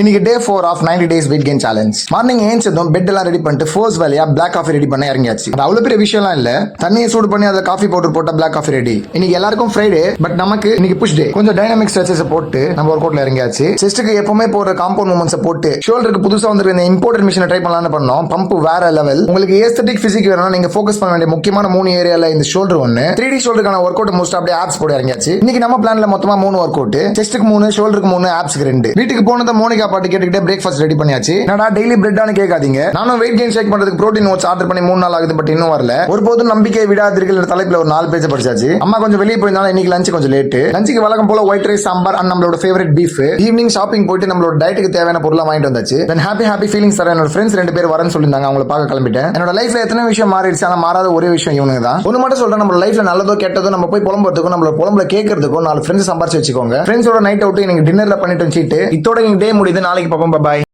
இன்னைக்கு day 4 of 90 days weight gain challenge. Morning ஏஞ்சதும் bed எல்லாம் ரெடி பண்ணிட்டு ஃபர்ஸ்ட் வேலையா பிளாக் காஃபி ரெடி பண்ண இறங்கியாச்சு. அது அவ்வளவு பெரிய விஷயம்லாம் இல்ல. தண்ணியை சூடு பண்ணி அதுல காஃபி பவுடர் போட்டா பிளாக் காஃபி ரெடி. இன்னைக்கு எல்லாருக்கும் ஃப்ரைடே, பட் நமக்கு இன்னைக்கு புஷ் டே. கொஞ்சம் டைனாமிக் ஸ்ட்ரெச்சஸ் போட்டு நம்ம ஒர்க் அவுட்ல இறங்கியாச்சு. செஸ்ட்டுக்கு எப்பவுமே போற காம்பவுண்ட் மூவ்மெண்ட்ஸ் போட்டு ஷோல்டருக்கு புதுசா வந்திருக்க இந்த இம்போர்ட்டட் மிஷினை ட்ரை பண்ணலாம்னு பண்ணோம். பம்ப் வேற லெவல். உங்களுக்கு ஏஸ்தட்டிக் பிசிக் வேணும்னா நீங்க ஃபோக்கஸ் பண்ண வேண்டிய முக்கியமான 3 ஏரியால இந்த ஷோல்டர் ஒன்னு. 3D ஷோல்டருக்கான ஒர்க் அவுட் மோஸ்ட் அப்படியே ஆப்ஸ் போட இறங்கியாச்சு. இன்னைக்கு நம்ம பிளான்ல மொத்தமா 3 ஒர்க் அவுட். செஸ்ட்டுக்கு 3, ஷோல்டருக்கு 3, ஆப்ஸ்க்கு 2. வீட்டுக்கு போனத மோனிகா பாட்டு கேட்டுக்கிட்டே பிரேக்ஃபாஸ்ட் ரெடி பண்ணியாச்சு. என்னடா டெய்லி பிரெட்டானு கேட்காதீங்க. நானும் வெயிட் கெயின் ஷேக் பண்றதுக்கு புரோட்டீன் நோட்ஸ் ஆர்டர் பண்ணி 3 நாள் ஆகுது, பட் இன்னும் வரல. ஒருபோதும் நம்பிக்கை விடாதீர்கள் தலைப்புல ஒரு 4 பேஜ் படிச்சாச்சு. அம்மா கொஞ்சம் வெளியே போயிருந்தாலும் இன்னைக்கு லஞ்ச் கொஞ்சம் லேட். லஞ்சுக்கு வழக்கம் போல ஒயிட் ரைஸ், சாம்பார் அண்ட் நம்மளோட ஃபேவரட் பீஃப். ஈவினிங் ஷாப்பிங் போயிட்டு நம்மளோட டயட்டுக்கு தேவையான பொருளை வாங்கிட்டு வந்தாச்சு. தென் ஹாப்பி ஃபீலிங்ஸ் தர என்னோட ஃப்ரெண்ட்ஸ் 2 பேர் வரேன்னு சொல்லியிருந்தாங்க. அவங்கள பார்க்க கிளம்பிட்டேன். என்னோட லைஃப்ல எத்தனை விஷயம் மாறிடுச்சு, ஆனா மாறாத ஒரே விஷயம் இவனுங்க தான். ஒன்னு மட்டும் சொல்றேன், நம்ம லைஃப்ல நல்லதோ கெட்டதோ நம்ம போய் புலம்புறதுக்கும் நம்மள புலம்புல கேட்கறதுக்கும் 4 ஃப்ரெண்ட்ஸ் சம்பாரிச்சு வச்சுக்கோங்க. ஃப்ரெண்ட்ஸோட நைட் அவுட் இன்னைக்கு டின்னர்ல பண்ணிட்டு வச்சுட்டு இதோட டே முடியுது. நாளைக்கு பார்ப்போம். பாய்.